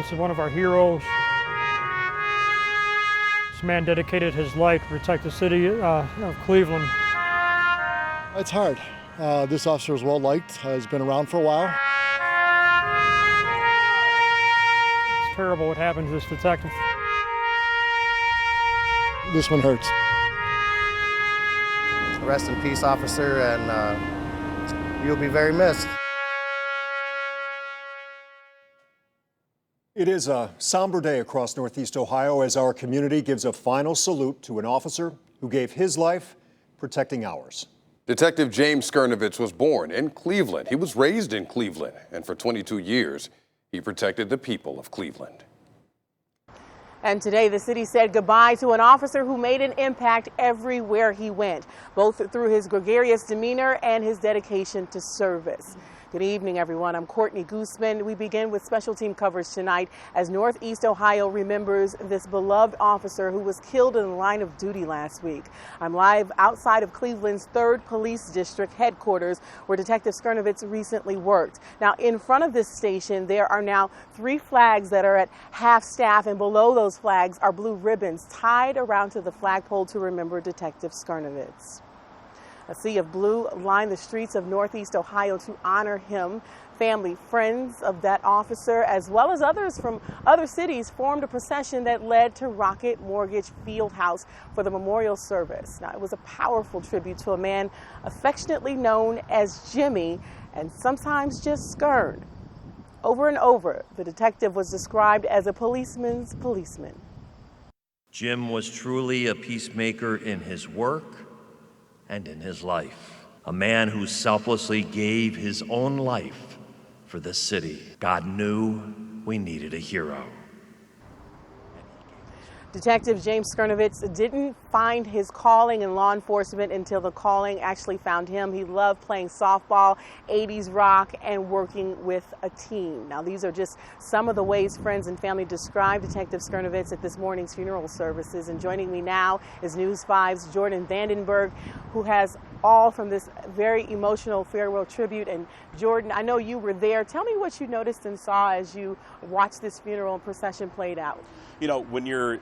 This is one of our heroes. This man dedicated his life to protect the city of Cleveland. It's hard. This officer is well liked, has been around for a while. It's terrible what happened to this detective. This one hurts. Rest in peace, officer, and you'll be very missed. It is a somber day across Northeast Ohio as our community gives a final salute to an officer who gave his life protecting ours. Detective James Skernivitz was born in Cleveland. He was raised in Cleveland, and for 22 years, he protected the people of Cleveland. And today, the city said goodbye to an officer who made an impact everywhere he went, both through his gregarious demeanor and his dedication to service. Good evening, everyone. I'm Courtney GOUSMAN. We begin with special team coverage tonight as Northeast Ohio remembers this beloved officer who was killed in the line of duty last week. I'm live outside of Cleveland's 3rd Police District headquarters, where Detective Skernivitz recently worked. Now, in front of this station, there are now 3 flags that are at half staff, and below those flags are blue ribbons tied around to the flagpole to remember Detective Skernivitz. A sea of blue lined the streets of Northeast Ohio to honor him. Family, friends of that officer, as well as others from other cities, formed a procession that led to Rocket Mortgage Fieldhouse for the memorial service. Now, it was a powerful tribute to a man affectionately known as Jimmy, and sometimes just Skern. Over and over, the detective was described as a policeman's policeman. Jim was truly a peacemaker in his work and in his life. A man who selflessly gave his own life for the city. God knew we needed a hero. Detective James Skernivitz didn't find his calling in law enforcement until the calling actually found him. He loved playing softball, 80s rock, and working with a team. Now, these are just some of the ways friends and family describe Detective Skernivitz at this morning's funeral services. And joining me now is News 5's Jordan VANDENBERGE, who has all from this very emotional farewell tribute. And Jordan, I know you were there. Tell me what you noticed and saw as you watched this funeral and procession played out. You know, when you're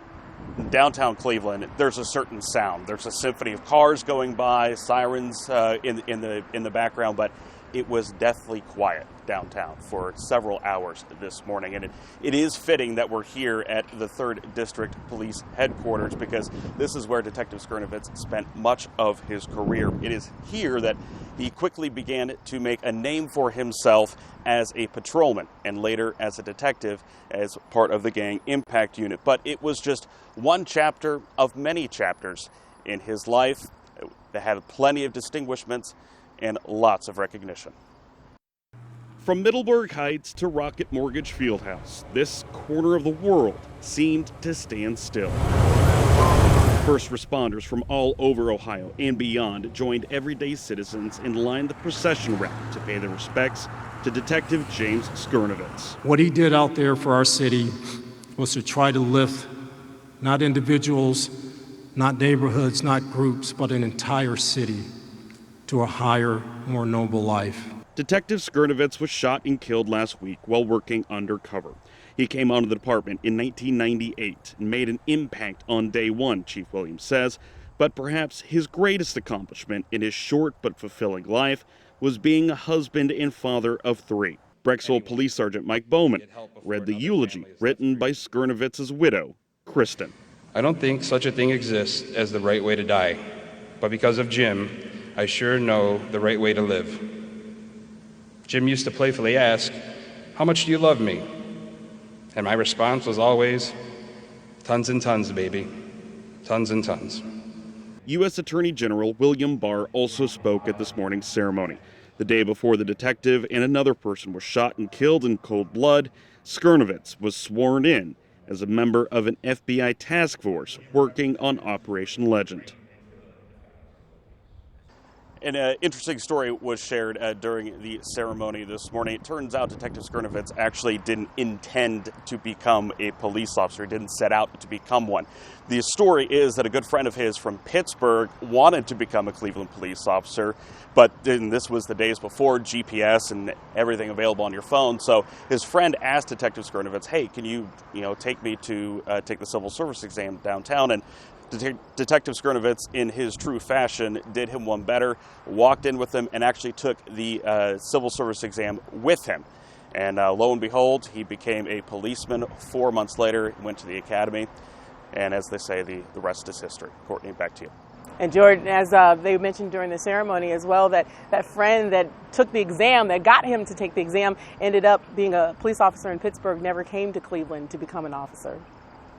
downtown Cleveland, there's a certain sound. There's a symphony of cars going by, sirens in the background, but it was deathly quiet downtown for several hours this morning. And it is fitting that we're here at the 3rd District Police Headquarters, because this is where Detective Skernivitz spent much of his career. It is here that he quickly began to make a name for himself as a patrolman and later as a detective as part of the gang impact unit. But it was just one chapter of many chapters in his life that had plenty of distinguishments and lots of recognition. From Middleburg Heights to Rocket Mortgage Fieldhouse, this corner of the world seemed to stand still. First responders from all over Ohio and beyond joined everyday citizens and lined the procession route to pay their respects to Detective James Skernivitz. What he did out there for our city was to try to lift not individuals, not neighborhoods, not groups, but an entire city to a higher, more noble life. Detective Skernivitz was shot and killed last week while working undercover. He came out of the department in 1998 and made an impact on day one, Chief Williams says, but perhaps his greatest accomplishment in his short but fulfilling life was being a husband and father of 3. Brexville Police Sergeant Mike Bowman read the eulogy written by Skernivitz' widow, Kristen. I don't think such a thing exists as the right way to die, but because of Jim, I sure know the right way to live. Jim used to playfully ask, "How much do you love me?" And my response was always, "Tons and tons, baby. Tons and tons." U.S. Attorney General William Barr also spoke at this morning's ceremony. The day before the detective and another person were shot and killed in cold blood, Skernivitz was sworn in as a member of an FBI task force working on Operation Legend. An interesting story was shared during the ceremony this morning. It turns out Detective Skernivitz actually didn't intend to become a police officer. He didn't set out to become one. The story is that a good friend of his from Pittsburgh wanted to become a Cleveland police officer, but then this was the days before GPS and everything available on your phone. So his friend asked Detective Skernivitz, "Hey, can you take me to take the civil service exam downtown?" And Detective Skernivitz, in his true fashion, did him one better, walked in with him, and actually took the civil service exam with him. And lo and behold, he became a policeman 4 months later, went to the academy, and as they say, the rest is history. Courtney, back to you. And Jordan, as they mentioned during the ceremony as well, that friend that took the exam, that got him to take the exam, ended up being a police officer in Pittsburgh, never came to Cleveland to become an officer.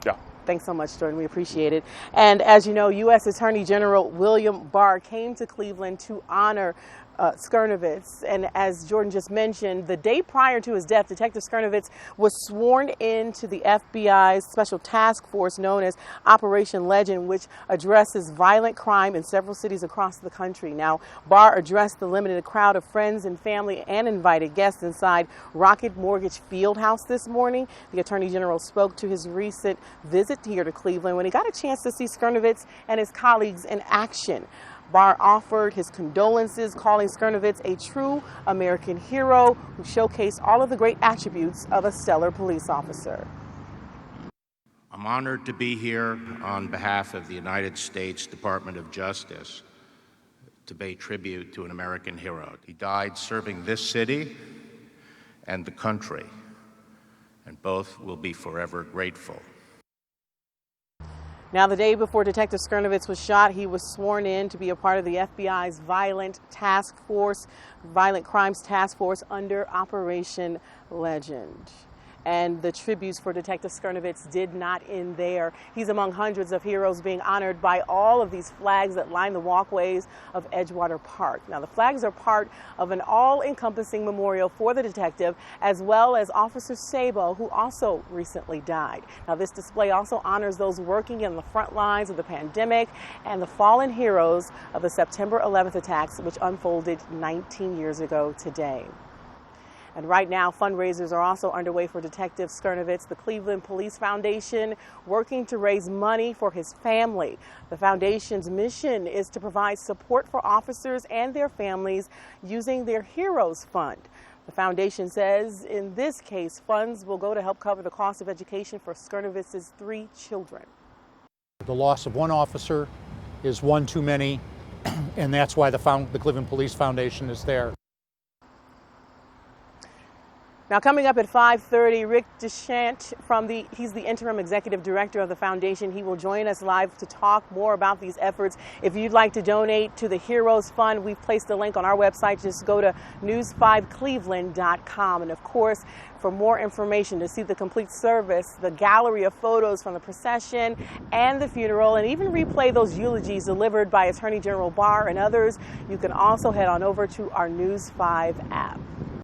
Yeah. Thanks so much, Jordan. We appreciate it. And as you know, U.S. Attorney General William Barr came to Cleveland to honor Skernivitz. And as Jordan just mentioned, the day prior to his death, Detective Skernivitz was sworn into the FBI's special task force known as Operation Legend, which addresses violent crime in several cities across the country. Now, Barr addressed the limited crowd of friends and family and invited guests inside Rocket Mortgage Fieldhouse this morning. The Attorney General spoke to his recent visit here to Cleveland when he got a chance to see Skernivitz and his colleagues in action. Barr offered his condolences, calling Skernivitz a true American hero who showcased all of the great attributes of a stellar police officer. I'm honored to be here on behalf of the United States Department of Justice to pay tribute to an American hero. He died serving this city and the country, and both will be forever grateful. Now, the day before Detective Skernivitz was shot, he was sworn in to be a part of the FBI's Violent Crimes Task Force under Operation Legend. And the tributes for Detective Skernivitz did not end there. He's among hundreds of heroes being honored by all of these flags that line the walkways of Edgewater Park. Now, the flags are part of an all-encompassing memorial for the detective, as well as Officer Sabo, who also recently died. Now, this display also honors those working in the front lines of the pandemic and the fallen heroes of the September 11th attacks, which unfolded 19 years ago today. And right now, fundraisers are also underway for Detective Skernivitz. The Cleveland Police Foundation working to raise money for his family. The foundation's mission is to provide support for officers and their families using their Heroes Fund. The foundation says in this case, funds will go to help cover the cost of education for Skernivitz's 3 children. The loss of one officer is one too many, and that's why the Cleveland Police Foundation is there. Now, coming up at 5:30, Rick DECHANT he's the interim executive director of the foundation. He will join us live to talk more about these efforts. If you'd like to donate to the Heroes Fund, we've placed a link on our website. Just go to news5cleveland.com. And of course, for more information, to see the complete service, the gallery of photos from the procession and the funeral, and even replay those eulogies delivered by Attorney General Barr and others, you can also head on over to our News 5 app.